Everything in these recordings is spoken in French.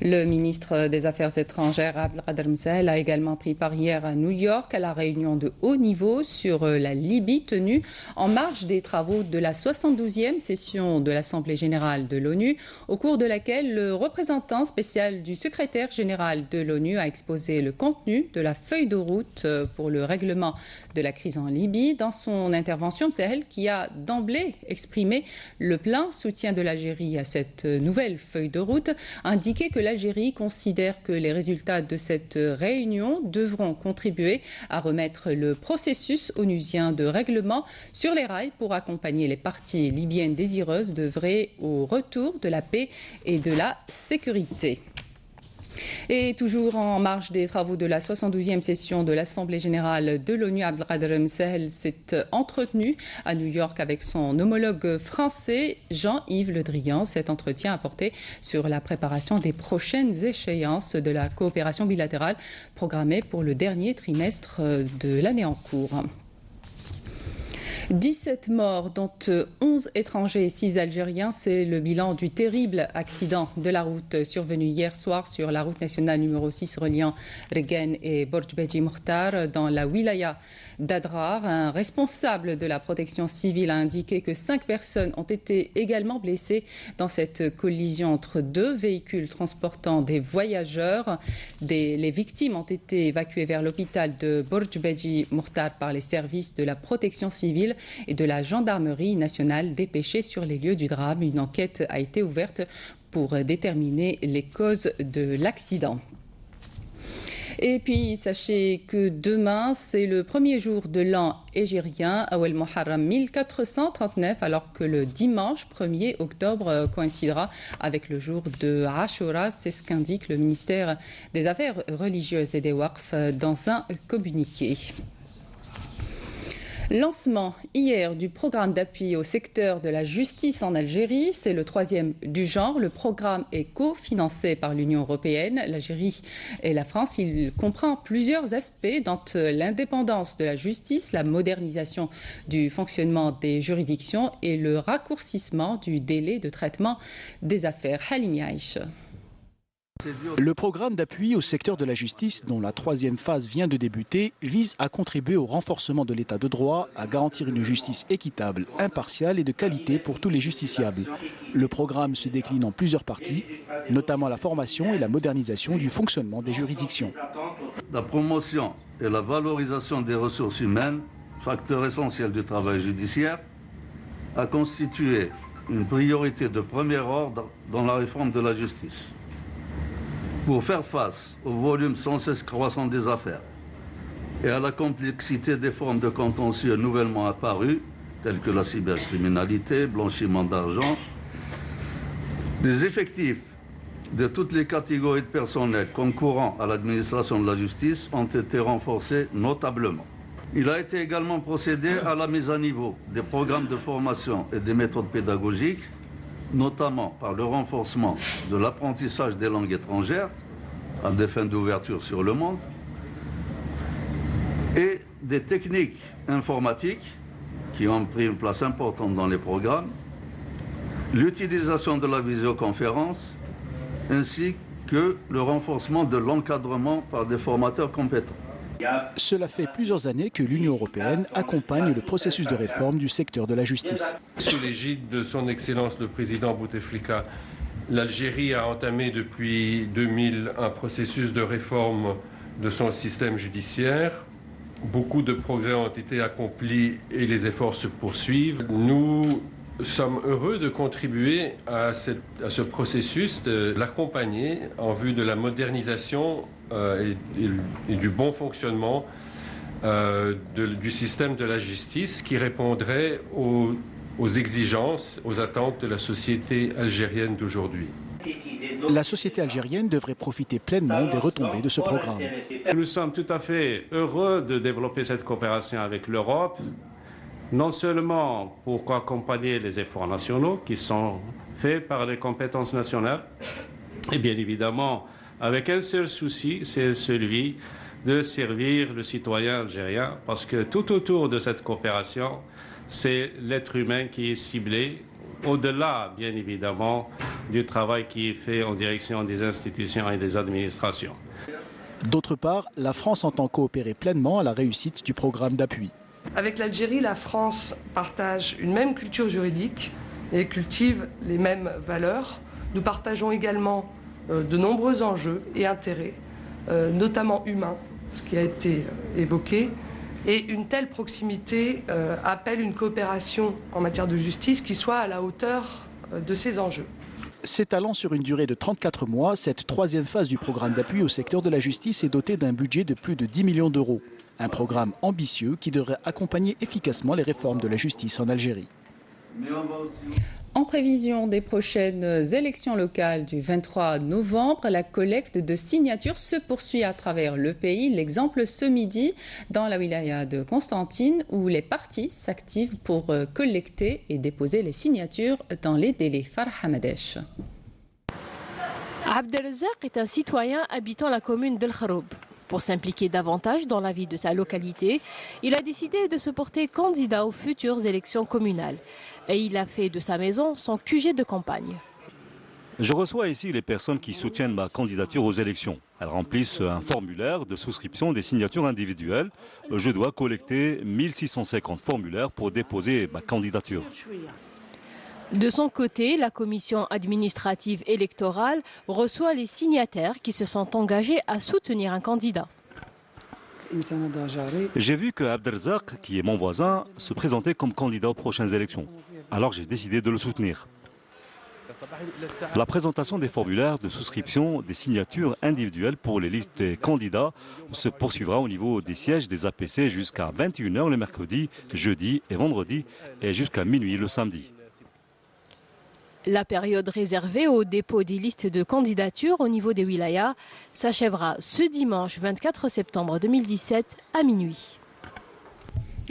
Le ministre des Affaires étrangères, Abdelkader Msahel, a également pris part hier à New York à la réunion de haut niveau sur la Libye tenue en marge des travaux de la 72e session de l'Assemblée générale de l'ONU, au cours de laquelle le représentant spécial du secrétaire général de l'ONU a exposé le contenu de la feuille de route pour le règlement de la crise en Libye. Dans son intervention, Msahel, qui a d'emblée exprimé le plein soutien de l'Algérie à cette nouvelle feuille de route, a indiqué que l'Algérie considère que les résultats de cette réunion devront contribuer à remettre le processus onusien de règlement sur les rails pour accompagner les parties libyennes désireuses d'œuvrer au retour de la paix et de la sécurité. Et toujours en marge des travaux de la 72e session de l'Assemblée générale de l'ONU, Abdelkader Msahel s'est entretenu à New York avec son homologue français Jean-Yves Le Drian. Cet entretien a porté sur la préparation des prochaines échéances de la coopération bilatérale programmée pour le dernier trimestre de l'année en cours. 17 morts, dont 11 étrangers et 6 Algériens. C'est le bilan du terrible accident de la route survenu hier soir sur la route nationale numéro 6 reliant Regen et Borj Beji Mokhtar dans la wilaya d'Adrar. Un responsable de la protection civile a indiqué que 5 personnes ont été également blessées dans cette collision entre 2 véhicules transportant des voyageurs. Les victimes ont été évacuées vers l'hôpital de Borj Beji Mokhtar par les services de la protection civile et de la gendarmerie nationale dépêchée sur les lieux du drame. Une enquête a été ouverte pour déterminer les causes de l'accident. Et puis, sachez que demain, c'est le premier jour de l'an hégirien, Awel Muharram 1439, alors que le dimanche 1er octobre coïncidera avec le jour de Ashura. C'est ce qu'indique le ministère des Affaires religieuses et des Waqf dans un communiqué. Lancement hier du programme d'appui au secteur de la justice en Algérie. C'est le 3e du genre. Le programme est cofinancé par l'Union européenne, l'Algérie et la France. Il comprend plusieurs aspects, dont l'indépendance de la justice, la modernisation du fonctionnement des juridictions et le raccourcissement du délai de traitement des affaires. Halim Yaïch. Le programme d'appui au secteur de la justice, dont la 3e phase vient de débuter, vise à contribuer au renforcement de l'état de droit, à garantir une justice équitable, impartiale et de qualité pour tous les justiciables. Le programme se décline en plusieurs parties, notamment la formation et la modernisation du fonctionnement des juridictions. La promotion et la valorisation des ressources humaines, facteur essentiel du travail judiciaire, a constitué une priorité de premier ordre dans la réforme de la justice. Pour faire face au volume sans cesse croissant des affaires et à la complexité des formes de contentieux nouvellement apparues, telles que la cybercriminalité, blanchiment d'argent, les effectifs de toutes les catégories de personnel concourant à l'administration de la justice ont été renforcés notablement. Il a été également procédé à la mise à niveau des programmes de formation et des méthodes pédagogiques, notamment par le renforcement de l'apprentissage des langues étrangères à des fins d'ouverture sur le monde et des techniques informatiques qui ont pris une place importante dans les programmes, l'utilisation de la visioconférence ainsi que le renforcement de l'encadrement par des formateurs compétents. Cela fait plusieurs années que l'Union européenne accompagne le processus de réforme du secteur de la justice. Sous l'égide de son Excellence le Président Bouteflika, l'Algérie a entamé depuis 2000 un processus de réforme de son système judiciaire. Beaucoup de progrès ont été accomplis et les efforts se poursuivent. Nous sommes heureux de contribuer à ce processus, de l'accompagner en vue de la modernisation et du bon fonctionnement du système de la justice qui répondrait aux exigences, aux attentes de la société algérienne d'aujourd'hui. La société algérienne devrait profiter pleinement des retombées de ce programme. Nous sommes tout à fait heureux de développer cette coopération avec l'Europe, non seulement pour accompagner les efforts nationaux qui sont faits par les compétences nationales, et bien évidemment avec un seul souci, c'est celui de servir le citoyen algérien, parce que tout autour de cette coopération, c'est l'être humain qui est ciblé, au-delà, bien évidemment, du travail qui est fait en direction des institutions et des administrations. D'autre part, la France entend coopérer pleinement à la réussite du programme d'appui. Avec l'Algérie, la France partage une même culture juridique et cultive les mêmes valeurs. Nous partageons également de nombreux enjeux et intérêts, notamment humains, ce qui a été évoqué. Et une telle proximité appelle une coopération en matière de justice qui soit à la hauteur de ces enjeux. S'étalant sur une durée de 34 mois, cette troisième phase du programme d'appui au secteur de la justice est dotée d'un budget de plus de 10 millions d'euros. Un programme ambitieux qui devrait accompagner efficacement les réformes de la justice en Algérie. En prévision des prochaines élections locales du 23 novembre, la collecte de signatures se poursuit à travers le pays. L'exemple ce midi dans la wilaya de Constantine où les partis s'activent pour collecter et déposer les signatures dans les délais. Farah Hamadesh. Abdelrazak est un citoyen habitant la commune d'El Kharoub. Pour s'impliquer davantage dans la vie de sa localité, il a décidé de se porter candidat aux futures élections communales. Et il a fait de sa maison son QG de campagne. Je reçois ici les personnes qui soutiennent ma candidature aux élections. Elles remplissent un formulaire de souscription des signatures individuelles. Je dois collecter 1650 formulaires pour déposer ma candidature. De son côté, la commission administrative électorale reçoit les signataires qui se sont engagés à soutenir un candidat. J'ai vu que Abdelrazak, qui est mon voisin, se présentait comme candidat aux prochaines élections. Alors j'ai décidé de le soutenir. La présentation des formulaires de souscription des signatures individuelles pour les listes des candidats se poursuivra au niveau des sièges des APC jusqu'à 21 h le mercredi, jeudi et vendredi et jusqu'à minuit le samedi. La période réservée au dépôt des listes de candidatures au niveau des wilayas s'achèvera ce dimanche 24 septembre 2017 à minuit.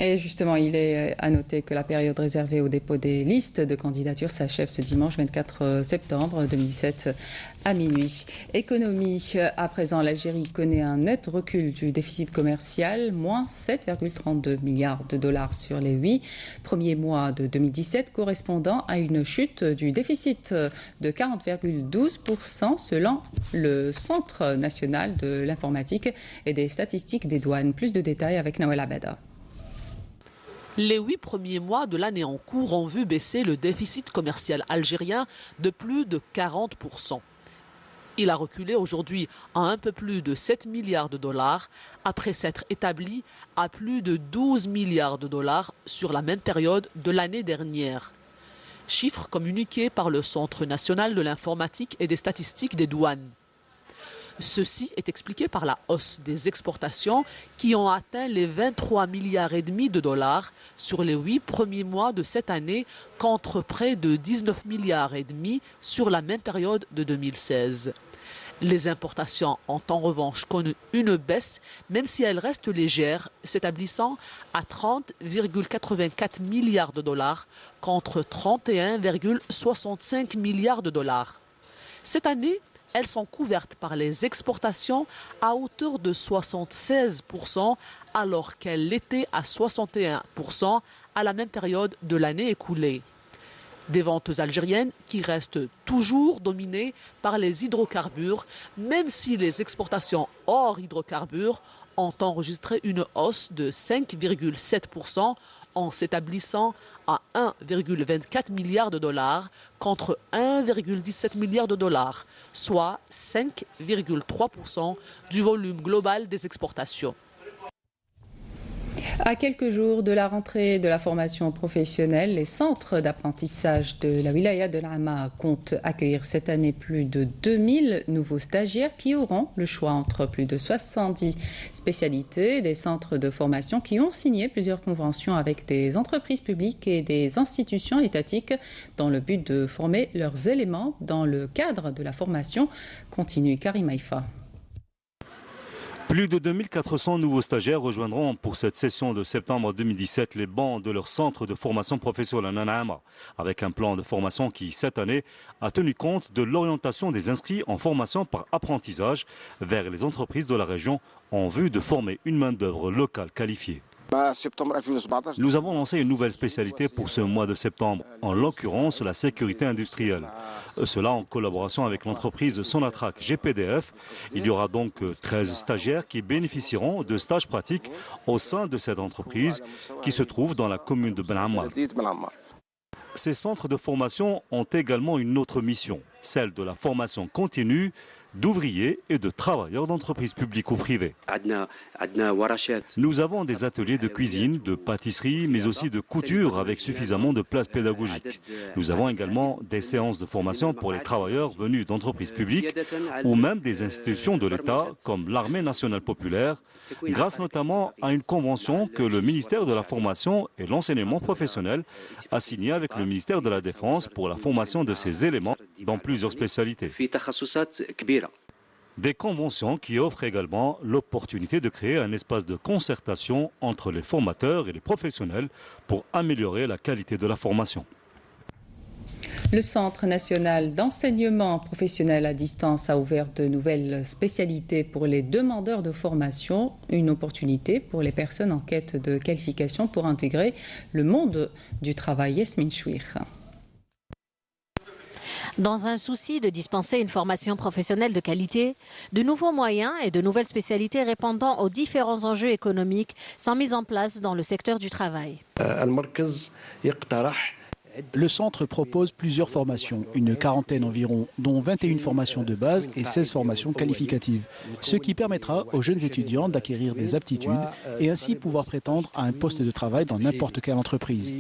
Et justement, il est à noter que la période réservée au dépôt des listes de candidatures s'achève ce dimanche 24 septembre 2017 à minuit. Économie, à présent, l'Algérie connaît un net recul du déficit commercial, moins 7,32 milliards de dollars sur les 8 premiers mois de 2017, correspondant à une chute du déficit de 40,12% selon le Centre national de l'informatique et des statistiques des douanes. Plus de détails avec Nawel Abada. Les 8 premiers mois de l'année en cours ont vu baisser le déficit commercial algérien de plus de 40%. Il a reculé aujourd'hui à un peu plus de 7 milliards de dollars après s'être établi à plus de 12 milliards de dollars sur la même période de l'année dernière. Chiffre communiqué par le Centre national de l'informatique et des statistiques des douanes. Ceci est expliqué par la hausse des exportations qui ont atteint les 23 milliards et demi de dollars sur les 8 premiers mois de cette année contre près de 19 milliards et demi sur la même période de 2016. Les importations ont en revanche connu une baisse, même si elles restent légères, s'établissant à 30,84 milliards de dollars contre 31,65 milliards de dollars. Cette année, elles sont couvertes par les exportations à hauteur de 76%, alors qu'elles l'étaient à 61% à la même période de l'année écoulée. Des ventes algériennes qui restent toujours dominées par les hydrocarbures, même si les exportations hors hydrocarbures ont enregistré une hausse de 5,7% en s'établissant à 1,24 milliard de dollars contre 1,17 milliard de dollars, soit 5,3% du volume global des exportations. À quelques jours de la rentrée de la formation professionnelle, les centres d'apprentissage de la wilaya de l'Ama comptent accueillir cette année plus de 2000 nouveaux stagiaires qui auront le choix entre plus de 70 spécialités, des centres de formation qui ont signé plusieurs conventions avec des entreprises publiques et des institutions étatiques dans le but de former leurs éléments dans le cadre de la formation continue. Karim Haïfa. Plus de 2400 nouveaux stagiaires rejoindront pour cette session de septembre 2017 les bancs de leur centre de formation professionnelle Nanama, avec un plan de formation qui, cette année, a tenu compte de l'orientation des inscrits en formation par apprentissage vers les entreprises de la région en vue de former une main-d'œuvre locale qualifiée. Nous avons lancé une nouvelle spécialité pour ce mois de septembre, en l'occurrence la sécurité industrielle. Cela en collaboration avec l'entreprise Sonatrach GPDF. Il y aura donc 13 stagiaires qui bénéficieront de stages pratiques au sein de cette entreprise qui se trouve dans la commune de Ben Ammar. Ces centres de formation ont également une autre mission, celle de la formation continue d'ouvriers et de travailleurs d'entreprises publiques ou privées. Nous avons des ateliers de cuisine, de pâtisserie, mais aussi de couture avec suffisamment de places pédagogiques. Nous avons également des séances de formation pour les travailleurs venus d'entreprises publiques ou même des institutions de l'État comme l'Armée nationale populaire, grâce notamment à une convention que le ministère de la Formation et l'Enseignement professionnel a signée avec le ministère de la Défense pour la formation de ces éléments dans plusieurs spécialités. Des conventions qui offrent également l'opportunité de créer un espace de concertation entre les formateurs et les professionnels pour améliorer la qualité de la formation. Le Centre national d'enseignement professionnel à distance a ouvert de nouvelles spécialités pour les demandeurs de formation, une opportunité pour les personnes en quête de qualification pour intégrer le monde du travail. Yasmine Chouir. Dans un souci de dispenser une formation professionnelle de qualité, de nouveaux moyens et de nouvelles spécialités répondant aux différents enjeux économiques sont mis en place dans le secteur du travail. Le centre propose plusieurs formations, une quarantaine environ, dont 21 formations de base et 16 formations qualificatives, ce qui permettra aux jeunes étudiants d'acquérir des aptitudes et ainsi pouvoir prétendre à un poste de travail dans n'importe quelle entreprise.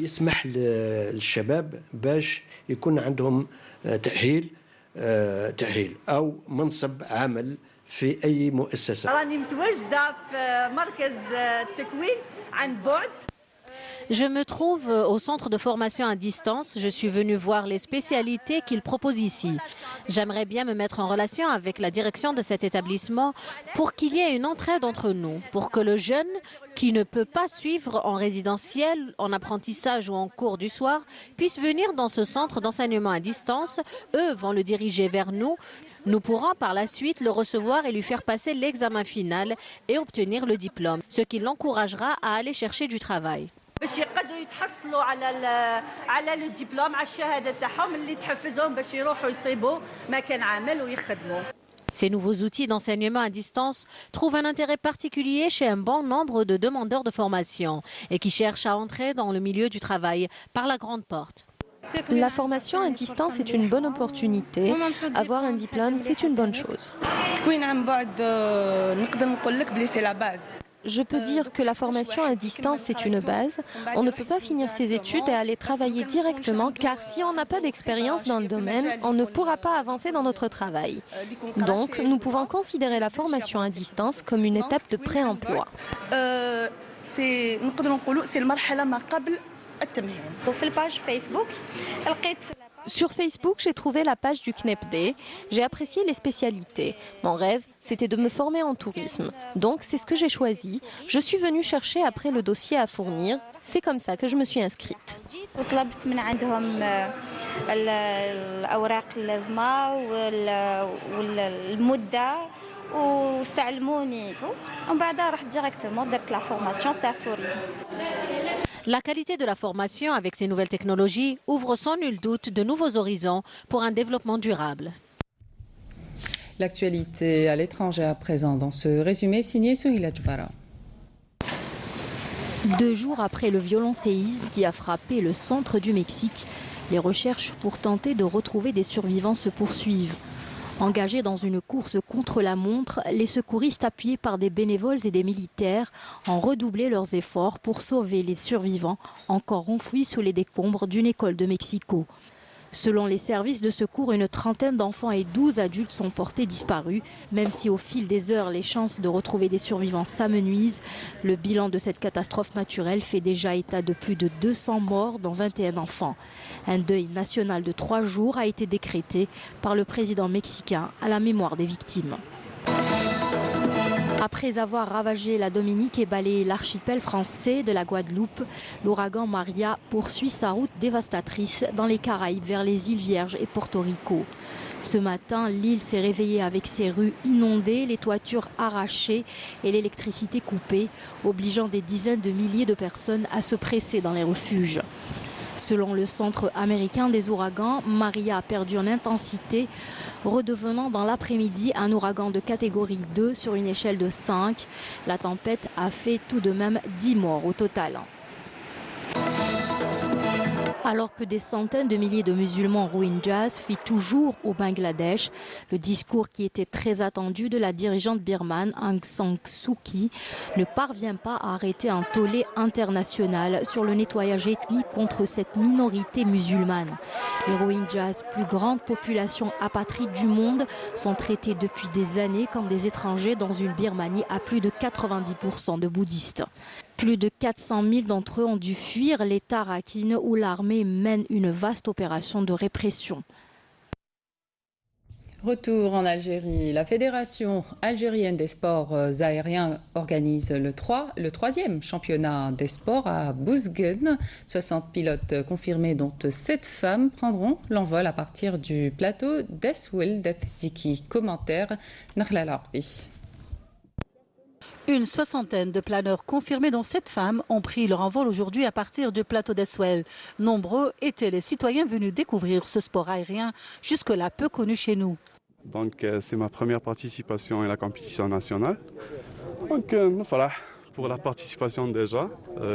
Je me trouve au centre de formation à distance. Je suis venue voir les spécialités qu'ils proposent ici. J'aimerais bien me mettre en relation avec la direction de cet établissement pour qu'il y ait une entraide entre nous, pour que le jeune qui ne peut pas suivre en résidentiel, en apprentissage ou en cours du soir, puisse venir dans ce centre d'enseignement à distance. Eux vont le diriger vers nous. Nous pourrons par la suite le recevoir et lui faire passer l'examen final et obtenir le diplôme, ce qui l'encouragera à aller chercher du travail. باش يقدروا يتحصلوا على لو ديبلوم على الشهاده تاعهم اللي تحفزهم باش يروحوا يصيبوا مكان عمل ويخدموا. Ces nouveaux outils d'enseignement à distance trouvent un intérêt particulier chez un bon nombre de demandeurs de formation et qui cherchent à entrer dans le milieu du travail par la grande porte. La formation à distance est une bonne opportunité. Avoir un diplôme, c'est une bonne chose. Je peux dire que la formation à distance est une base. On ne peut pas finir ses études et aller travailler directement car si on n'a pas d'expérience dans le domaine, on ne pourra pas avancer dans notre travail. Donc, nous pouvons considérer la formation à distance comme une étape de pré-emploi. Sur Facebook, j'ai trouvé la page du CNEPD. J'ai apprécié les spécialités. Mon rêve, c'était de me former en tourisme. Donc, c'est ce que j'ai choisi. Je suis venue chercher après le dossier à fournir. C'est comme ça que je me suis inscrite. La qualité de la formation avec ces nouvelles technologies ouvre sans nul doute de nouveaux horizons pour un développement durable. L'actualité à l'étranger à présent dans ce résumé signé Souhila Djoubara. 2 jours après le violent séisme qui a frappé le centre du Mexique, les recherches pour tenter de retrouver des survivants se poursuivent. Engagés dans une course contre la montre, les secouristes appuyés par des bénévoles et des militaires ont redoublé leurs efforts pour sauver les survivants encore enfouis sous les décombres d'une école de Mexico. Selon les services de secours, une trentaine d'enfants et 12 adultes sont portés disparus. Même si au fil des heures, les chances de retrouver des survivants s'amenuisent, le bilan de cette catastrophe naturelle fait déjà état de plus de 200 morts, dont 21 enfants. Un deuil national de 3 jours a été décrété par le président mexicain à la mémoire des victimes. Après avoir ravagé la Dominique et balayé l'archipel français de la Guadeloupe, l'ouragan Maria poursuit sa route dévastatrice dans les Caraïbes vers les îles Vierges et Porto Rico. Ce matin, l'île s'est réveillée avec ses rues inondées, les toitures arrachées et l'électricité coupée, obligeant des dizaines de milliers de personnes à se presser dans les refuges. Selon le Centre américain des ouragans, Maria a perdu en intensité, redevenant dans l'après-midi un ouragan de catégorie 2 sur une échelle de 5. La tempête a fait tout de même 10 morts au total. Alors que des centaines de milliers de musulmans rohingyas fuient toujours au Bangladesh, le discours qui était très attendu de la dirigeante birmane Aung San Suu Kyi ne parvient pas à arrêter un tollé international sur le nettoyage ethnique contre cette minorité musulmane. Les Rohingyas, plus grande population apatride du monde, sont traités depuis des années comme des étrangers dans une Birmanie à plus de 90% de bouddhistes. Plus de 400 000 d'entre eux ont dû fuir l'État Rakhine où l'armée mène une vaste opération de répression. Retour en Algérie. La Fédération algérienne des sports aériens organise le 3e championnat des sports à Bouzguene. 60 pilotes confirmés, dont 7 femmes, prendront l'envol à partir du plateau d'Eswil d'Ethziki. Commentaire Nakhla Larbi. Une soixantaine de planeurs confirmés, dont 7 femmes, ont pris leur envol aujourd'hui à partir du plateau d'Eswel. Nombreux étaient les citoyens venus découvrir ce sport aérien, jusque-là peu connu chez nous. Donc c'est ma première participation à la compétition nationale. Donc voilà, pour la participation déjà,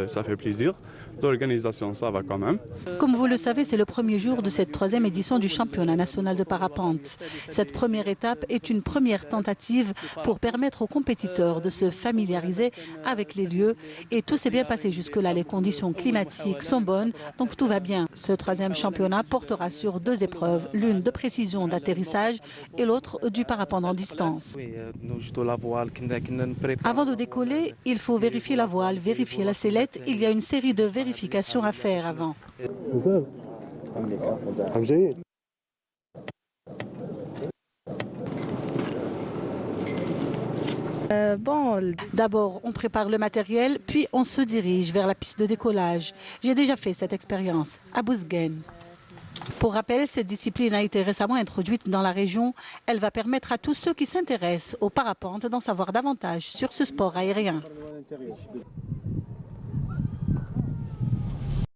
ça fait plaisir. L'organisation, ça va quand même. Comme vous le savez, c'est le premier jour de cette 3e édition du championnat national de parapente. Cette première étape est une première tentative pour permettre aux compétiteurs de se familiariser avec les lieux. Et tout s'est bien passé jusque-là. Les conditions climatiques sont bonnes, donc tout va bien. Ce 3e championnat portera sur 2 épreuves, l'une de précision d'atterrissage et l'autre du parapente en distance. Avant de décoller, il faut vérifier la voile, vérifier la sellette. Il y a une série de vérifications à faire avant. D'abord, on prépare le matériel, puis on se dirige vers la piste de décollage. J'ai déjà fait cette expérience à Bouzguene. Pour rappel, cette discipline a été récemment introduite dans la région. Elle va permettre à tous ceux qui s'intéressent au parapente d'en savoir davantage sur ce sport aérien.